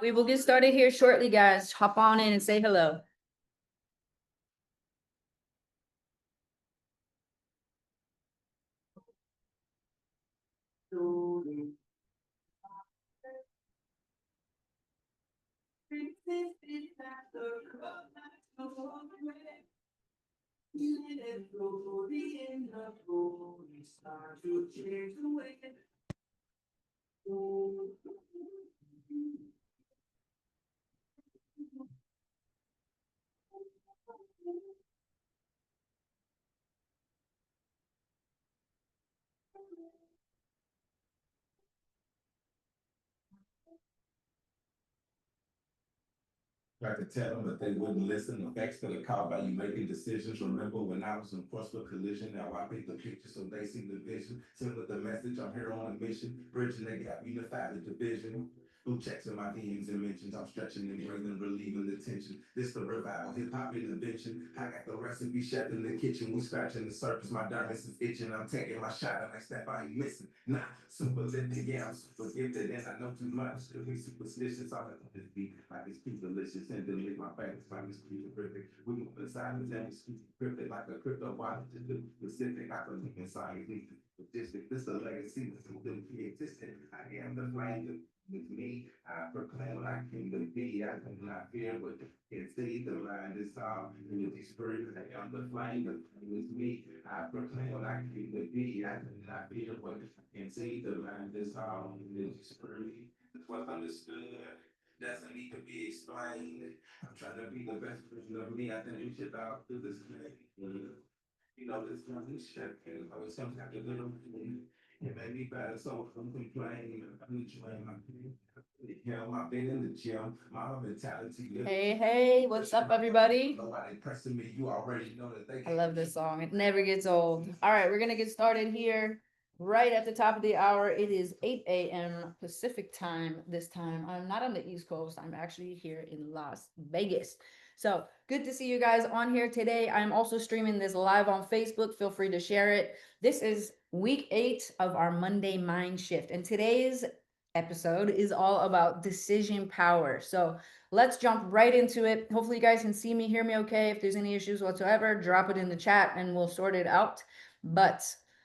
We will get started here shortly, guys. Hop on in and say hello. Tried to tell them, but they wouldn't listen. Effects to the call by you making decisions. Remember when I was in forced with collision? Now I paint the picture so they see the vision. Send with the message, I'm here on a mission. Bridging the gap, unify the division. Blue checks in my DMs and mentions. I'm stretching and breathing, relieving the tension. This the revival, hip hop intervention. I got the recipe chef in the kitchen. We scratching the surface. My diamonds is itching. I'm taking my shot and I step I ain't missing. Nah, super lifted, yeah, I'm super gifted and I know too much. To be superstitious, all I this beat like it's too delicious and delete my facts like it's too terrific. We move inside the damn cryptic like a crypto wallet to do specific. I believe in science, logistics. This a legacy that's still pre-existent. I am the flame with me. I proclaim what I came to be. I do not fear what can see. The line is all in the spirit. I am the flame with me. I proclaim what I came to be. I do not fear what can see. The line is all in the spirit. That's what's understood doesn't need to be explained. I'm trying to be the best version of me. I think we should all do this thing. You know, this one shit, and I was some kind of little thing. It made me better, so I'm complaining. I'm enjoying my I've been in the gym, my mentality. Hey, hey, what's up, everybody? Nobody pressing me. You already know that they. I love this song. It never gets old. All right, we're gonna get started here right at the top of the hour. It is 8 a.m. Pacific time this time. I'm not on the East Coast. I'm actually here in Las Vegas. So good to see you guys on here today. I'm also streaming this live on Facebook. Feel free to share it. This is week 8 of our Monday mind shift. And today's episode is all about decision power. So let's jump right into it. Hopefully you guys can see me, hear me okay. If there's any issues whatsoever, drop it in the chat and we'll sort it out. But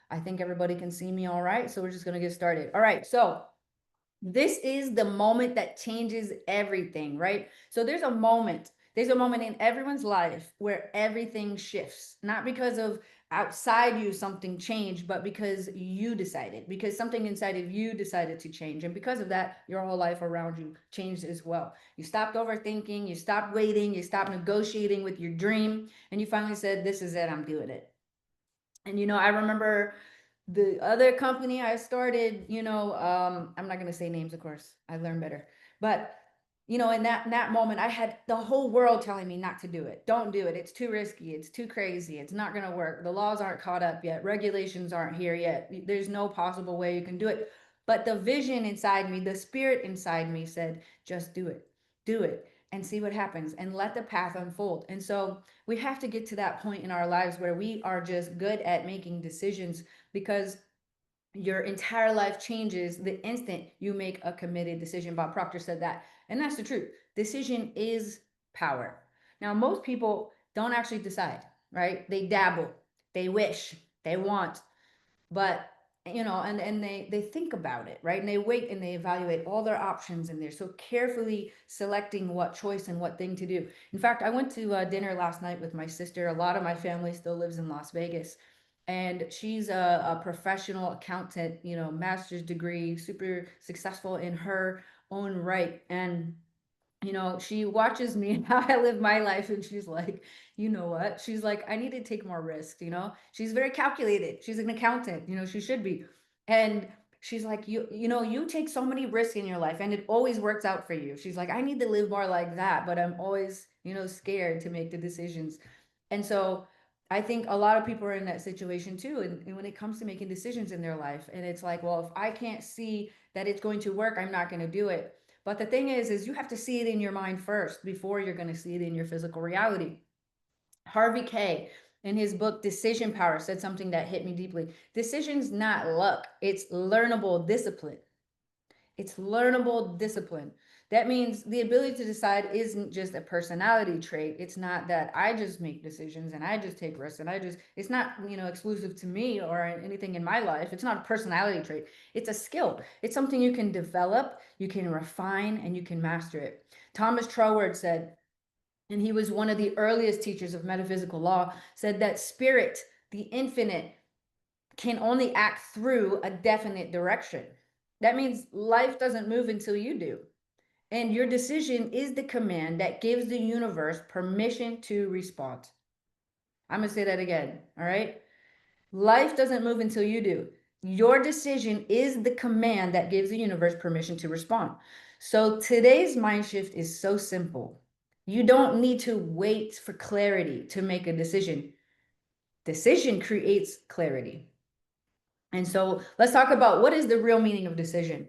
I think everybody can see me all right. So we're just going to get started. All right. So this is the moment that changes everything, right? So there's a moment in everyone's life where everything shifts, not because of outside you something changed, but because you decided, because something inside of you decided to change. And because of that, your whole life around you changed as well. You stopped overthinking, you stopped waiting, you stopped negotiating with your dream, and you finally said, this is it, I'm doing it. And I remember the other company I started, I'm not gonna say names, of course. I learned better. But in that moment, I had the whole world telling me not to do it. Don't do it. It's too risky. It's too crazy. It's not gonna work. The laws aren't caught up yet. Regulations aren't here yet. There's no possible way you can do it. But the vision inside me, the spirit inside me said, just do it, and see what happens, and let the path unfold. And so we have to get to that point in our lives where we are just good at making decisions, because your entire life changes the instant you make a committed decision. Bob Proctor said that, and that's the truth. Decision is power. Now, most people don't actually decide, right? They dabble, they wish, they want, but and they think about it, right? And they wait and they evaluate all their options, and they're so carefully selecting what choice and what thing to do. In fact, I went to dinner last night with my sister. A lot of my family still lives in Las Vegas, and she's a professional accountant, master's degree, super successful in her own right. And she watches me and how I live my life, and she's like, you know what? She's like, I need to take more risks, She's very calculated. She's an accountant, she should be. And she's like, you take so many risks in your life and it always works out for you. She's like, I need to live more like that, but I'm always, scared to make the decisions. And so I think a lot of people are in that situation too. And when it comes to making decisions in their life, and it's like, well, if I can't see that it's going to work, I'm not going to do it. But the thing is you have to see it in your mind first before you're going to see it in your physical reality. Harvey K, in his book Decision Power, said something that hit me deeply. Decision's not luck, it's learnable discipline. It's learnable discipline. That means the ability to decide isn't just a personality trait. It's not that I just make decisions and I just take risks and it's not, exclusive to me or anything in my life. It's not a personality trait. It's a skill. It's something you can develop, you can refine, and you can master it. Thomas Troward said, and he was one of the earliest teachers of metaphysical law, said that spirit, the infinite, can only act through a definite direction. That means life doesn't move until you do. And your decision is the command that gives the universe permission to respond. I'm going to say that again. All right. Life doesn't move until you do. Your decision is the command that gives the universe permission to respond. So today's mind shift is so simple. You don't need to wait for clarity to make a decision. Decision creates clarity. And so let's talk about what is the real meaning of decision.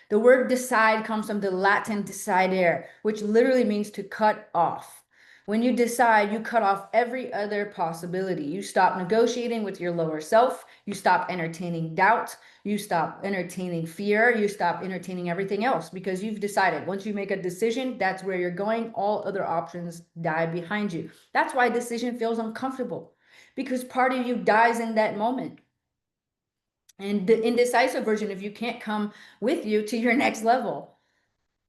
The word decide comes from the Latin decidere, which literally means to cut off. When you decide, you cut off every other possibility. You stop negotiating with your lower self. You stop entertaining doubt. You stop entertaining fear. You stop entertaining everything else because you've decided. Once you make a decision, that's where you're going. All other options die behind you. That's why decision feels uncomfortable, because part of you dies in that moment. And the indecisive version, if you can't come with you to your next level.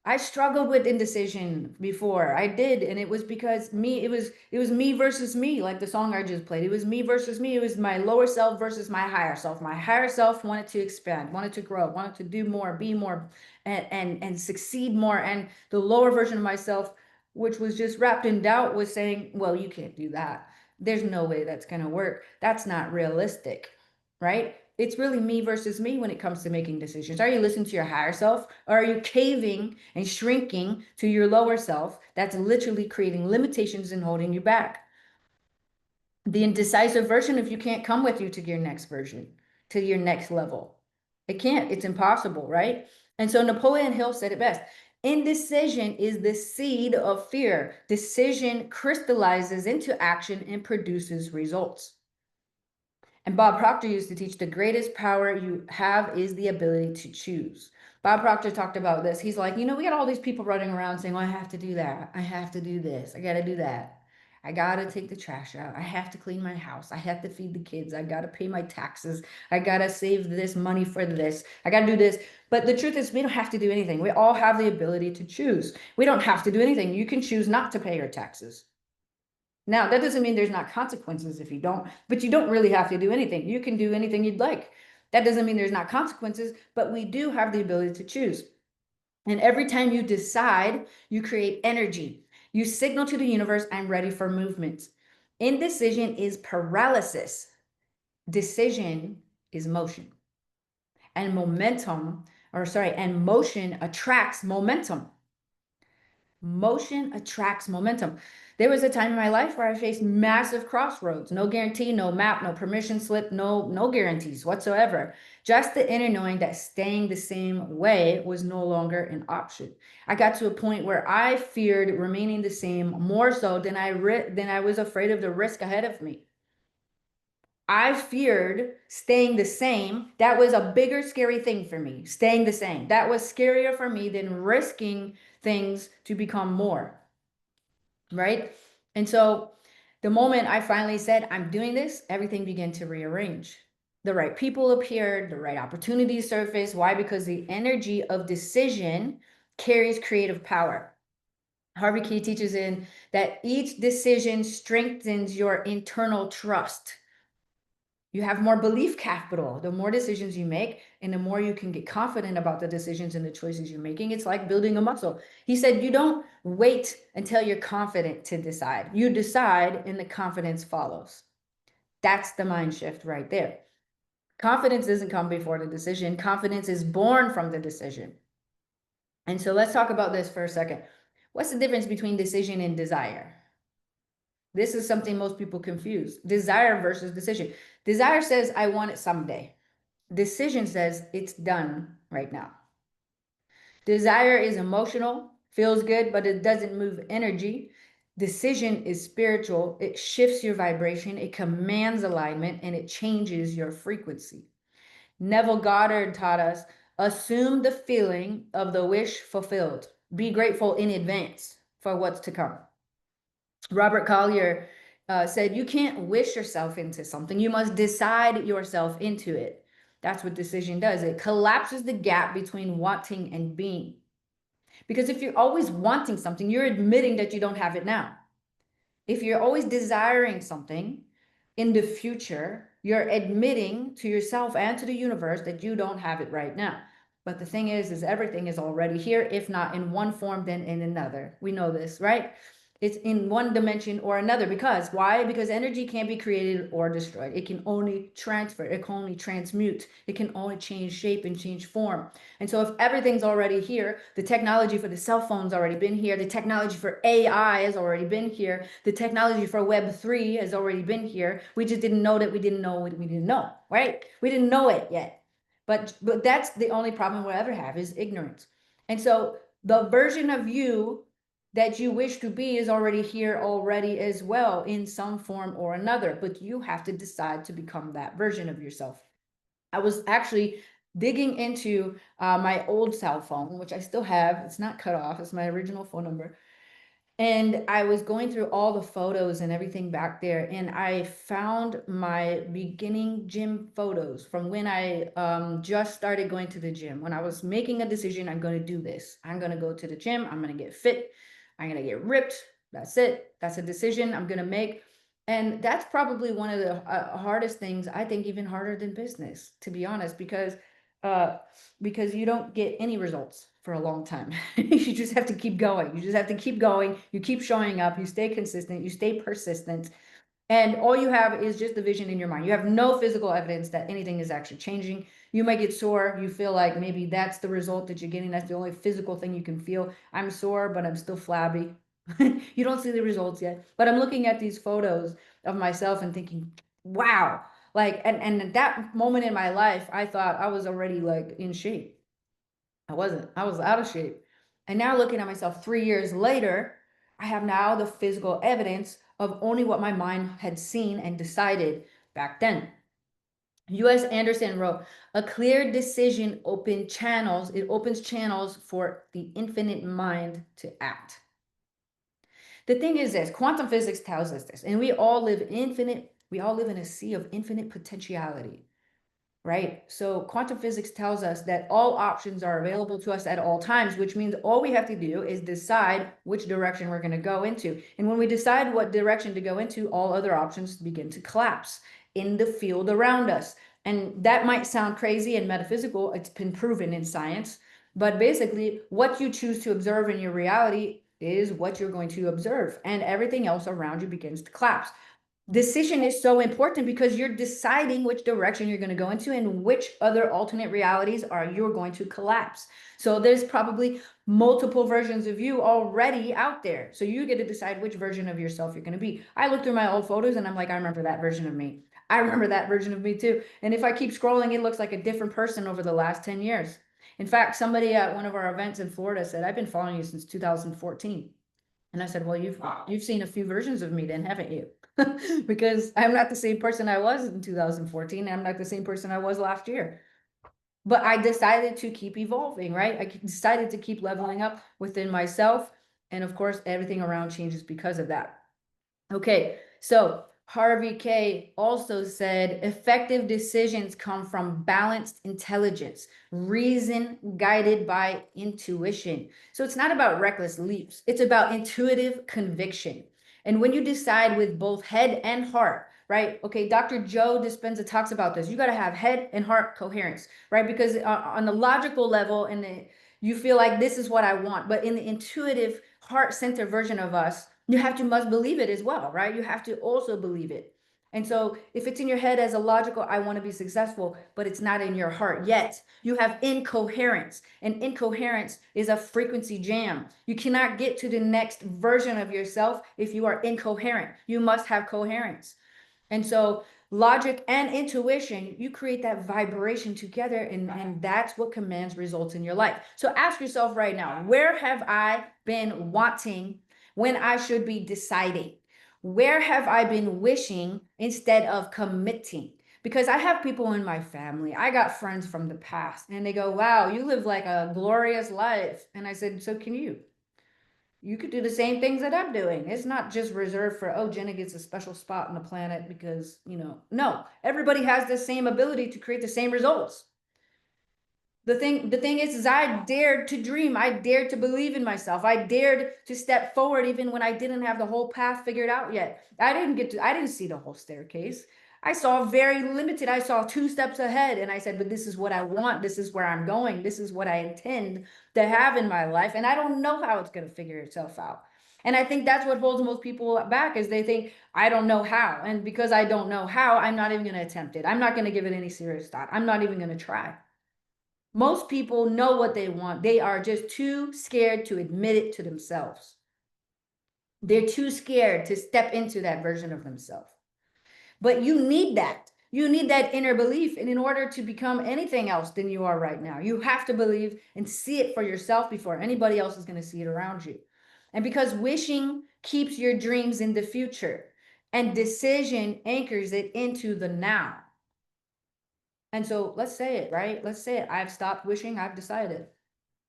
I struggled with indecision before. I did, and it was because it was me versus me, like the song I just played. It was me versus me. It was my lower self versus my higher self. My higher self wanted to expand, wanted to grow, wanted to do more, be more, and succeed more. And the lower version of myself, which was just wrapped in doubt, was saying, well, you can't do that. There's no way that's gonna work. That's not realistic, right? It's really me versus me when it comes to making decisions. Are you listening to your higher self, or are you caving and shrinking to your lower self that's literally creating limitations and holding you back? The indecisive version, if you can't come with you to your next version, to your next level, it can't. It's impossible, right? And so Napoleon Hill said it best: indecision is the seed of fear. Decision crystallizes into action and produces results. And Bob Proctor used to teach the greatest power you have is the ability to choose. Bob Proctor talked about this. He's like, we got all these people running around saying, well, I have to do that. I have to do this. I got to do that. I got to take the trash out. I have to clean my house. I have to feed the kids. I got to pay my taxes. I got to save this money for this. I got to do this. But the truth is, we don't have to do anything. We all have the ability to choose. We don't have to do anything. You can choose not to pay your taxes. Now, that doesn't mean there's not consequences if you don't, but you don't really have to do anything. You can do anything you'd like. That doesn't mean there's not consequences, but we do have the ability to choose. And every time you decide, you create energy. You signal to the universe, I'm ready for movement. Indecision is paralysis. Decision is motion. And motion attracts momentum. Motion attracts momentum. There was a time in my life where I faced massive crossroads. No guarantee, no map, no permission slip, no guarantees whatsoever. Just the inner knowing that staying the same way was no longer an option. I got to a point where I feared remaining the same more so than I was afraid of the risk ahead of me. I feared staying the same. That was a bigger scary thing for me, staying the same. That was scarier for me than risking things to become more, right? And so the moment I finally said, I'm doing this, everything began to rearrange. The right people appeared, the right opportunities surfaced. Why? Because the energy of decision carries creative power. Harvey Key teaches in that each decision strengthens your internal trust. You have more belief capital. The more decisions you make and the more you can get confident about the decisions and the choices you're making, it's like building a muscle. He said, you don't wait until you're confident to decide. You decide and the confidence follows. That's the mind shift right there. Confidence doesn't come before the decision. Confidence is born from the decision. And so let's talk about this for a second. What's the difference between decision and desire? This is something most people confuse. Desire versus decision. Desire says, I want it someday. Decision says, it's done right now. Desire is emotional, feels good, but it doesn't move energy. Decision is spiritual. It shifts your vibration. It commands alignment and it changes your frequency. Neville Goddard taught us Assume the feeling of the wish fulfilled. Be grateful in advance for what's to come. Robert Collier said, you can't wish yourself into something. You must decide yourself into it. That's what decision does. It collapses the gap between wanting and being. Because if you're always wanting something, you're admitting that you don't have it now. If you're always desiring something in the future, you're admitting to yourself and to the universe that you don't have it right now. But the thing is everything is already here, if not in one form, then in another. We know this, right? It's in one dimension or another. Because why? Because energy can't be created or destroyed. It can only transfer. It can only transmute. It can only change shape and change form. And so if everything's already here, the technology for the cell phone's already been here. The technology for AI has already been here. The technology for Web3 has already been here. We just didn't know that we didn't know what we didn't know, right? We didn't know it yet. But that's the only problem we'll ever have, is ignorance. And so the version of you that you wish to be is already here already as well, in some form or another, but you have to decide to become that version of yourself. I was actually digging into my old cell phone, which I still have. It's not cut off. It's my original phone number. And I was going through all the photos and everything back there, and I found my beginning gym photos from when I just started going to the gym. When I was making a decision, I'm going to do this. I'm going to go to the gym. I'm going to get fit. I'm going to get ripped. That's it. That's a decision I'm going to make. And that's probably one of the hardest things, I think, even harder than business, to be honest, uh, because you don't get any results for a long time. You just have to keep going. You just have to keep going. You keep showing up. You stay consistent. You stay persistent. And all you have is just the vision in your mind. You have no physical evidence that anything is actually changing. You might get sore. You feel like maybe that's the result that you're getting. That's the only physical thing you can feel. I'm sore, but I'm still flabby. You don't see the results yet. But I'm looking at these photos of myself and thinking, wow. Like, and at that moment in my life, I thought I was already like in shape. I wasn't. I was out of shape. And now looking at myself 3 years later, I have now the physical evidence of only what my mind had seen and decided back then. U.S. Anderson wrote, a clear decision it opens channels for the infinite mind to act. The thing is this, quantum physics tells us this, and we all live in a sea of infinite potentiality. Right? So quantum physics tells us that all options are available to us at all times, which means all we have to do is decide which direction we're going to go into. And when we decide what direction to go into, all other options begin to collapse in the field around us. And that might sound crazy and metaphysical. It's been proven in science. But basically, what you choose to observe in your reality is what you're going to observe, and everything else around you begins to collapse. Decision is so important because you're deciding which direction you're going to go into and which other alternate realities are you're going to collapse. So there's probably multiple versions of you already out there. So you get to decide which version of yourself you're going to be. I look through my old photos and I'm like, I remember that version of me. I remember that version of me too. And if I keep scrolling, it looks like a different person over the last 10 years. In fact, somebody at one of our events in Florida said, I've been following you since 2014. And I said, well, you've seen a few versions of me then, haven't you? Because I'm not the same person I was in 2014. I'm not the same person I was last year. But I decided to keep evolving, right? I decided to keep leveling up within myself. And of course, everything around changes because of that. Okay, so Harvey K also said effective decisions come from balanced intelligence, reason guided by intuition. So it's not about reckless leaps, it's about intuitive conviction. And when you decide with both head and heart, right? Okay, Dr. Joe Dispenza talks about this. You got to have head and heart coherence, right? Because on the logical level, you feel like this is what I want, but in the intuitive heart center version of us, you must believe it as well, right? You have to also believe it. And so if it's in your head as a logical, I want to be successful, but it's not in your heart yet, you have incoherence. And incoherence is a frequency jam. You cannot get to the next version of yourself if you are incoherent. You must have coherence. And so logic and intuition, you create that vibration together, and that's what commands results in your life. So ask yourself right now, where have I been wanting when I should be deciding? Where have I been wishing instead of committing? Because I have people in my family, I got friends from the past, and they go, wow, you live like a glorious life. And I said, so can you. You could do the same things that I'm doing. It's not just reserved for, oh, Jenna gets a special spot on the planet because, no, everybody has the same ability to create the same results. The thing is I dared to dream. I dared to believe in myself. I dared to step forward even when I didn't have the whole path figured out yet. I didn't see the whole staircase. I saw very limited. I saw 2 steps ahead, and I said, but this is what I want. This is where I'm going. This is what I intend to have in my life. And I don't know how it's going to figure itself out. And I think that's what holds most people back, is they think, I don't know how. And because I don't know how, I'm not even going to attempt it. I'm not going to give it any serious thought. I'm not even going to try. Most people know what they want. They are just too scared to admit it to themselves. They're too scared to step into that version of themselves. But you need that. You need that inner belief. And in order to become anything else than you are right now, you have to believe and see it for yourself before anybody else is going to see it around you. And because wishing keeps your dreams in the future, and decision anchors it into the now. And so let's say it, right? Let's say it. I've stopped wishing. I've decided.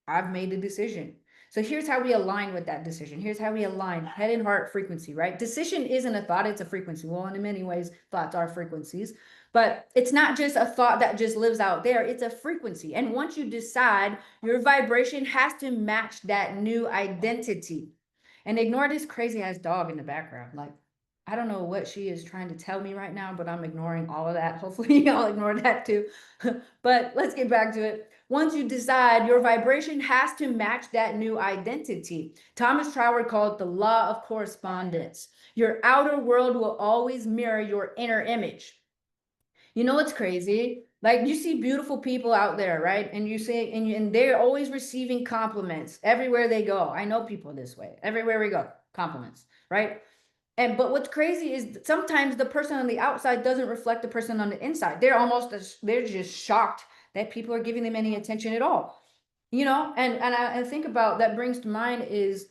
I've made a decision. So here's how we align with that decision. Here's how we align head and heart frequency, right? Decision isn't a thought, it's a frequency. Well, in many ways, thoughts are frequencies, but it's not just a thought that just lives out there, it's a frequency. And once you decide, your vibration has to match that new identity. And ignore this crazy ass dog in the background. Like, I don't know what she is trying to tell me right now, but I'm ignoring all of that. Hopefully, y'all ignore that too. But let's get back to it. Once you decide, your vibration has to match that new identity. Thomas Troward called it the law of correspondence. Your outer world will always mirror your inner image. You know what's crazy? Like, you see beautiful people out there, right? And you say, and they're always receiving compliments everywhere they go. I know people this way. Everywhere we go, compliments, right? But what's crazy is sometimes the person on the outside doesn't reflect the person on the inside. They're just shocked that people are giving them any attention at all. And I think about, that brings to mind is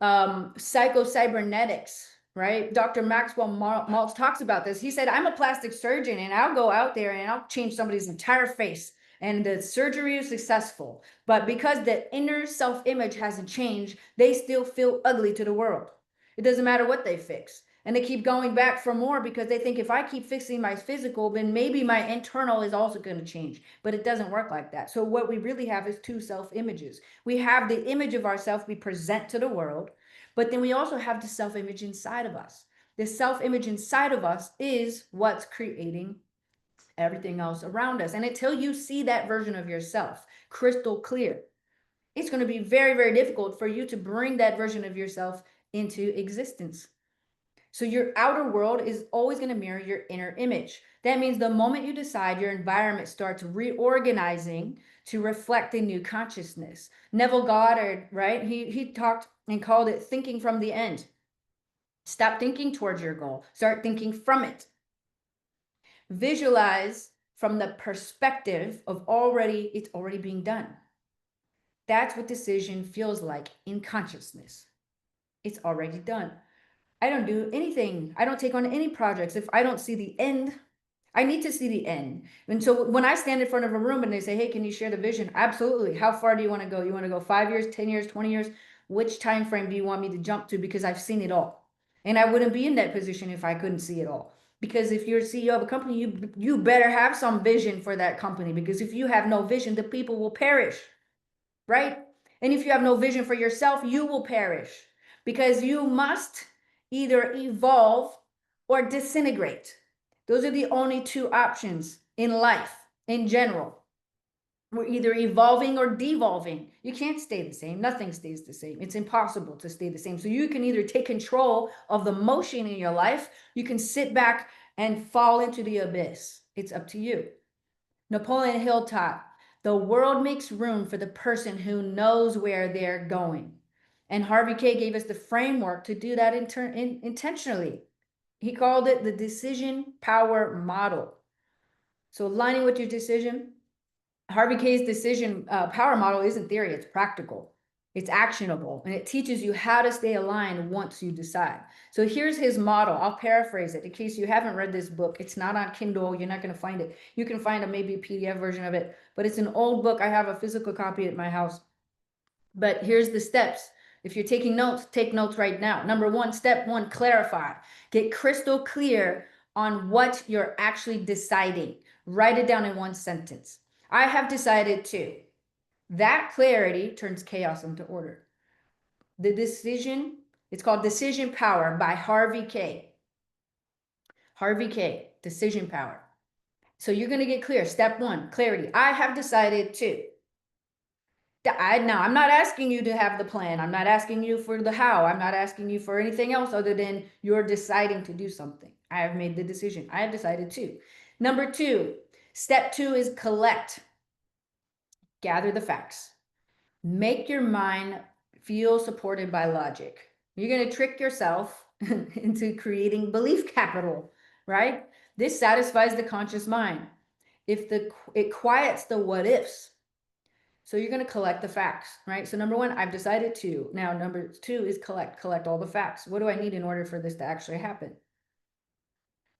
psychocybernetics, right? Dr. Maxwell Maltz talks about this. He said, I'm a plastic surgeon, and I'll go out there and I'll change somebody's entire face, and the surgery is successful. But because the inner self-image hasn't changed, they still feel ugly to the world. It doesn't matter what they fix. And they keep going back for more because they think, if I keep fixing my physical, then maybe my internal is also going to change. But it doesn't work like that. So what we really have is 2 self-images. We have the image of ourselves we present to the world, but then we also have the self-image inside of us. The self-image inside of us is what's creating everything else around us. And until you see that version of yourself crystal clear, it's going to be very, very difficult for you to bring that version of yourself into existence. So your outer world is always going to mirror your inner image. That means the moment you decide, your environment starts reorganizing to reflect a new consciousness. Neville Goddard, right? He talked and called it thinking from the end. Stop thinking towards your goal. Start thinking from it. Visualize from the perspective of it's already being done. That's what decision feels like in consciousness. It's already done. I don't do anything. I don't take on any projects if I don't see the end. I need to see the end. And so when I stand in front of a room and they say, hey, can you share the vision? Absolutely. How far do you want to go? You want to go 5 years, 10 years, 20 years? Which time frame do you want me to jump to? Because I've seen it all. And I wouldn't be in that position if I couldn't see it all. Because if you're CEO of a company, you better have some vision for that company. Because if you have no vision, the people will perish, right? And if you have no vision for yourself, you will perish. Because you must either evolve or disintegrate. Those are the only 2 options in life in general. We're either evolving or devolving. You can't stay the same. Nothing stays the same. It's impossible to stay the same. So you can either take control of the motion in your life, you can sit back and fall into the abyss. It's up to you. Napoleon Hill taught, the world makes room for the person who knows where they're going. And Harvey K gave us the framework to do that intentionally. He called it the decision power model. So aligning with your decision, Harvey K's decision power model isn't theory, it's practical. It's actionable, and it teaches you how to stay aligned once you decide. So here's his model. I'll paraphrase it in case you haven't read this book. It's not on Kindle. You're not going to find it. You can find maybe a PDF version of it, but it's an old book. I have a physical copy at my house. But here's the steps. If you're taking notes, take notes right now. Number one, step one, clarify. Get crystal clear on what you're actually deciding. Write it down in one sentence. I have decided to. That clarity turns chaos into order. The decision, it's called Decision Power by Harvey K. Harvey K, Decision Power. So you're going to get clear. Step one, clarity. I have decided to. Now, I'm not asking you to have the plan. I'm not asking you for the how. I'm not asking you for anything else other than you're deciding to do something. I have made the decision. I have decided to. Number two, step two is collect. Gather the facts. Make your mind feel supported by logic. You're going to trick yourself into creating belief capital, right? This satisfies the conscious mind. It quiets the what ifs. So you're going to collect the facts, right? So number one, I've decided to. Now, number two is collect all the facts. What do I need in order for this to actually happen?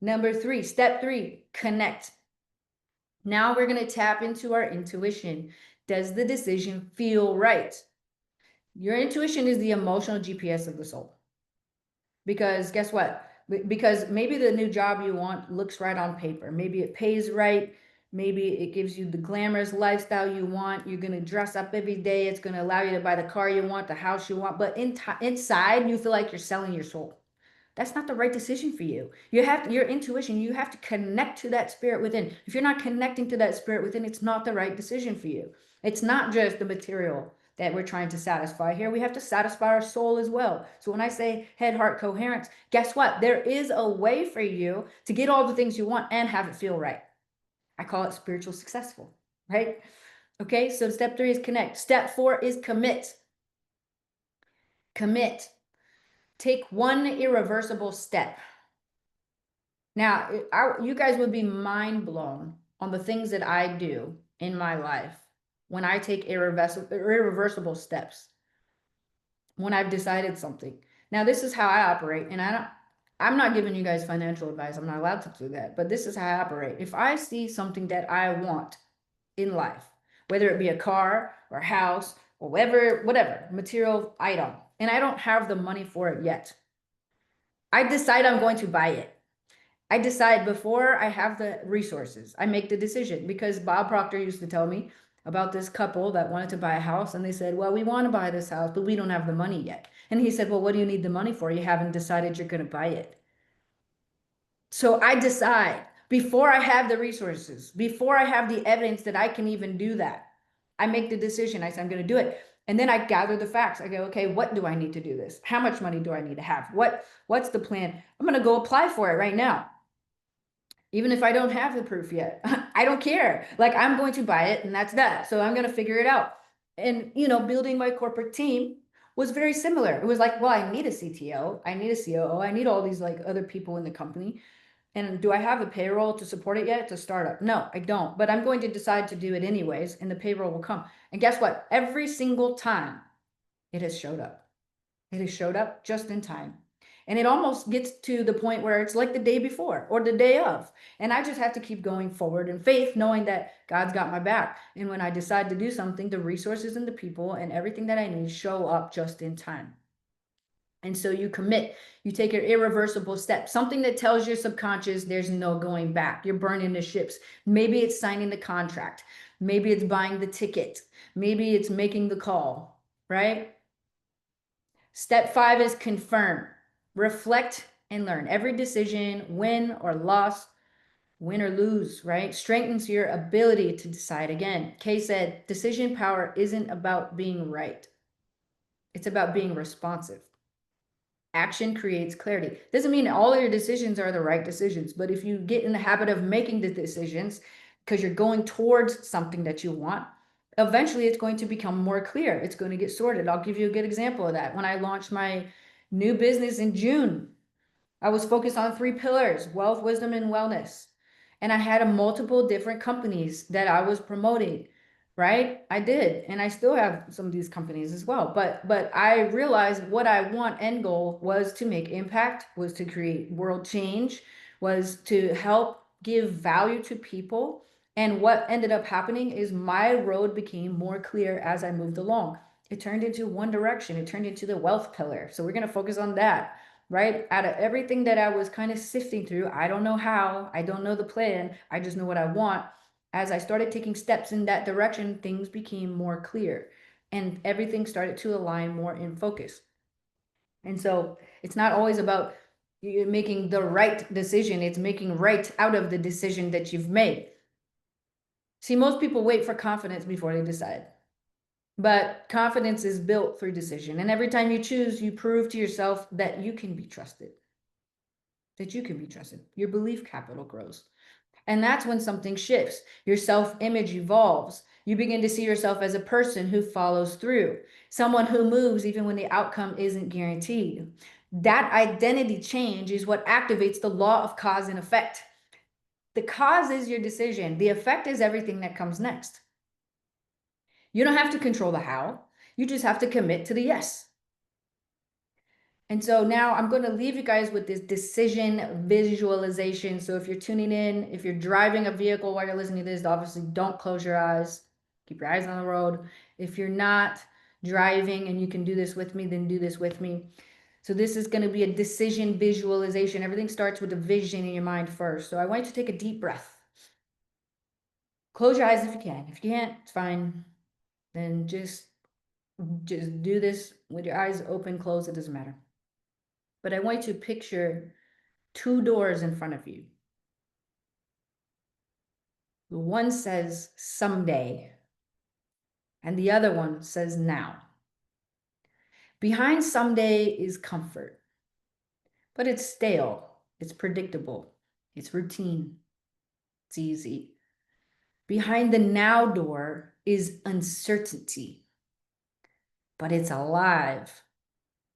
Number three, step three, connect. Now we're going to tap into our intuition. Does the decision feel right? Your intuition is the emotional GPS of the soul. Because guess what? Because maybe the new job you want looks right on paper. Maybe it pays right. Maybe it gives you the glamorous lifestyle you want. You're going to dress up every day. It's going to allow you to buy the car you want, the house you want. But inside, you feel like you're selling your soul. That's not the right decision for you. You have to, your intuition, you have to connect to that spirit within. If you're not connecting to that spirit within, it's not the right decision for you. It's not just the material that we're trying to satisfy here. We have to satisfy our soul as well. So when I say head, heart, coherence, guess what? There is a way for you to get all the things you want and have it feel right. I call it spiritual successful, right? Okay, so step three is connect. Step four is commit. Commit. Take one irreversible step. Now, you guys would be mind blown on the things that I do in my life when I take irreversible steps, when I've decided something. Now, this is how I operate, and I'm not giving you guys financial advice. I'm not allowed to do that, but this is how I operate. If I see something that I want in life, whether it be a car or a house or whatever material item, and I don't have the money for it yet, I decide I'm going to buy it. I decide before I have the resources. I make the decision because Bob Proctor used to tell me about this couple that wanted to buy a house, and they said, well, we want to buy this house, but we don't have the money yet. And he said, well, what do you need the money for? You haven't decided you're going to buy it. So I decide before I have the resources, before I have the evidence that I can even do that. I make the decision. I say, I'm going to do it. And then I gather the facts. I go, okay, what do I need to do this? How much money do I need to have? What's the plan? I'm going to go apply for it right now. Even if I don't have the proof yet, I don't care. Like, I'm going to buy it and that's that. So I'm going to figure it out. And, building my corporate team was very similar. It was like, well, I need a CTO, I need a COO, I need all these like other people in the company. And do I have a payroll to support it yet? It's a startup. No, I don't, but I'm going to decide to do it anyways, and the payroll will come. And guess what? Every single time it has showed up. It has showed up just in time. And it almost gets to the point where it's like the day before or the day of. And I just have to keep going forward in faith, knowing that God's got my back. And when I decide to do something, the resources and the people and everything that I need show up just in time. And so you commit, you take an irreversible step, something that tells your subconscious there's no going back. You're burning the ships. Maybe it's signing the contract. Maybe it's buying the ticket. Maybe it's making the call, right? Step five is confirm, reflect, and learn. Every decision, win or loss, win or lose, right? Strengthens your ability to decide again. Kay said, decision power isn't about being right. It's about being responsive. Action creates clarity. Doesn't mean all of your decisions are the right decisions, but if you get in the habit of making the decisions because you're going towards something that you want, eventually it's going to become more clear. It's going to get sorted. I'll give you a good example of that. When I launched my new business in June, I was focused on three pillars: wealth, wisdom, and wellness. And I had multiple different companies that I was promoting, right? I did, and I still have some of these companies as well. But I realized what I want end goal was to make impact, was to create world change, was to help give value to people. And what ended up happening is my road became more clear as I moved along. It turned into one direction. It turned into the wealth pillar. So we're going to focus on that, right? Out of everything that I was kind of sifting through, I don't know how, I don't know the plan, I just know what I want. As I started taking steps in that direction, things became more clear and everything started to align more in focus. And so it's not always about you making the right decision, it's making right out of the decision that you've made. See, most people wait for confidence before they decide. But confidence is built through decision. And every time you choose, you prove to yourself that you can be trusted. That you can be trusted. Your belief capital grows. And that's when something shifts. Your self-image evolves. You begin to see yourself as a person who follows through, someone who moves even when the outcome isn't guaranteed. That identity change is what activates the law of cause and effect. The cause is your decision. The effect is everything that comes next. You don't have to control the how. You just have to commit to the yes. And so now I'm going to leave you guys with this decision visualization. So if you're tuning in, if you're driving a vehicle while you're listening to this, obviously don't close your eyes. Keep your eyes on the road. If you're not driving and you can do this with me, then do this with me. So this is going to be a decision visualization. Everything starts with a vision in your mind first. So I want you to take a deep breath. Close your eyes if you can. If you can't, it's fine. Then just do this with your eyes open, closed, it doesn't matter. But I want you to picture two doors in front of you. One says someday, and the other one says now. Behind someday is comfort, but it's stale, it's predictable, it's routine, it's easy. Behind the now door is uncertainty, but it's alive.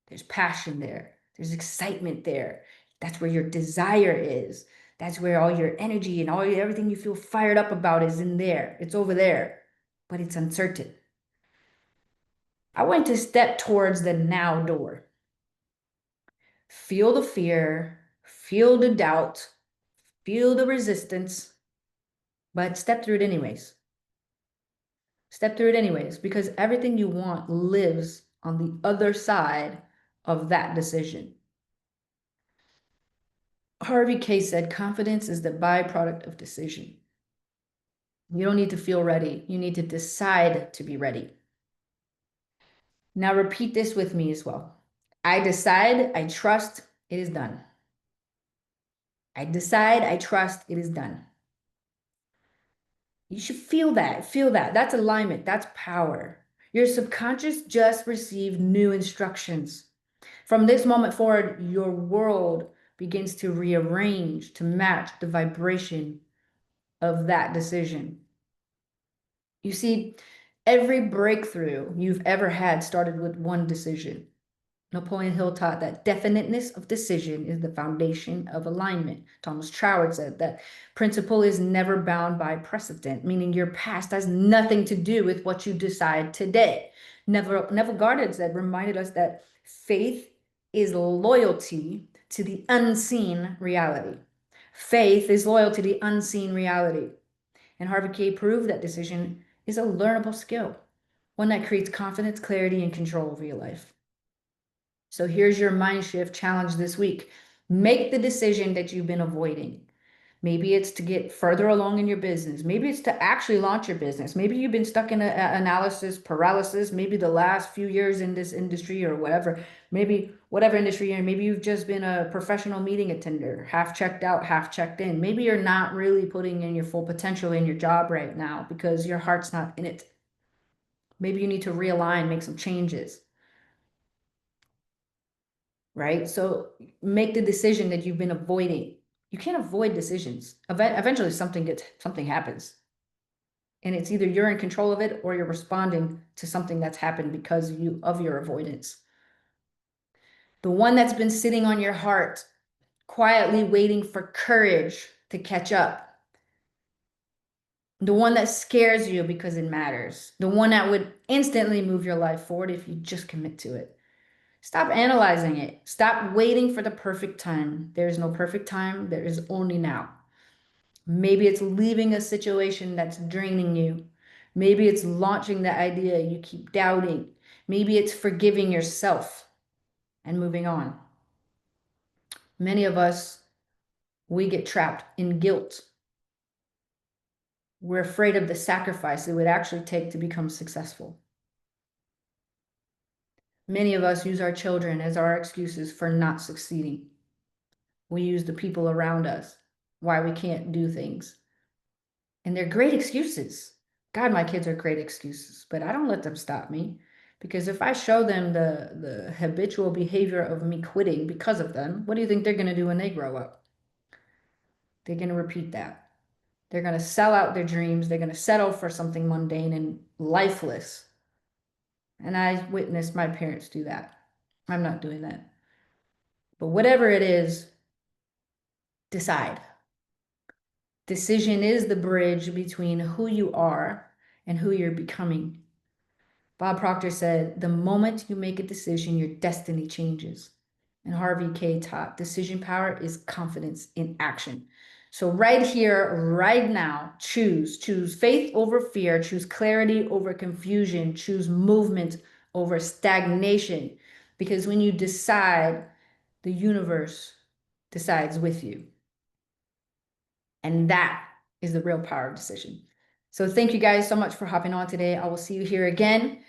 There's passion there, there's excitement there. That's where your desire is. That's where all your energy and everything you feel fired up about is in there. It's over there, but it's uncertain. I want to step towards the now door. Feel the fear, feel the doubt, feel the resistance, but step through it anyways. Step through it anyways, because everything you want lives on the other side of that decision. Harvey K said, confidence is the byproduct of decision. You don't need to feel ready. You need to decide to be ready. Now repeat this with me as well. I decide, I trust, it is done. I decide, I trust, it is done. You should feel that. Feel that. That's alignment. That's power. Your subconscious just received new instructions. From this moment forward, your world begins to rearrange to match the vibration of that decision. You see, every breakthrough you've ever had started with one decision. Napoleon Hill taught that definiteness of decision is the foundation of alignment. Thomas Troward said that principle is never bound by precedent, meaning your past has nothing to do with what you decide today. Neville Goddard said, reminded us that faith is loyalty to the unseen reality. Faith is loyal to the unseen reality. And Harvey K proved that decision is a learnable skill, one that creates confidence, clarity, and control over your life. So here's your mind shift challenge this week. Make the decision that you've been avoiding. Maybe it's to get further along in your business. Maybe it's to actually launch your business. Maybe you've been stuck in analysis paralysis, maybe the last few years in this industry or whatever, maybe whatever industry you're in. Maybe you've just been a professional meeting attender, half checked out, half checked in. Maybe you're not really putting in your full potential in your job right now because your heart's not in it. Maybe you need to realign, make some changes. Right? So make the decision that you've been avoiding. You can't avoid decisions. Eventually something happens. And it's either you're in control of it or you're responding to something that's happened because of your avoidance. The one that's been sitting on your heart, quietly waiting for courage to catch up. The one that scares you because it matters. The one that would instantly move your life forward if you just commit to it. Stop analyzing it. Stop waiting for the perfect time. There is no perfect time. There is only now. Maybe it's leaving a situation that's draining you. Maybe it's launching the idea you keep doubting. Maybe it's forgiving yourself and moving on. Many of us, we get trapped in guilt. We're afraid of the sacrifice it would actually take to become successful. Many of us use our children as our excuses for not succeeding. We use the people around us why we can't do things. And they're great excuses. God, my kids are great excuses, but I don't let them stop me. Because if I show them the habitual behavior of me quitting because of them, what do you think they're going to do when they grow up? They're going to repeat that. They're going to sell out their dreams. They're going to settle for something mundane and lifeless. And I witnessed my parents do that. I'm not doing that. But whatever it is, decide. Decision is the bridge between who you are and who you're becoming. Bob Proctor said, the moment you make a decision, your destiny changes. And Harvey K taught, decision power is confidence in action. So right here, right now, choose faith over fear, choose clarity over confusion, choose movement over stagnation. Because when you decide, the universe decides with you. And that is the real power of decision. So thank you guys so much for hopping on today. I will see you here again.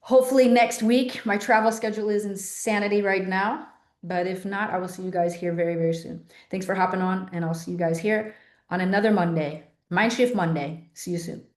Hopefully next week. My travel schedule is insanity right now. But if not, I will see you guys here very, very soon. Thanks for hopping on, and I'll see you guys here on another Monday. Mind Shift Monday. See you soon.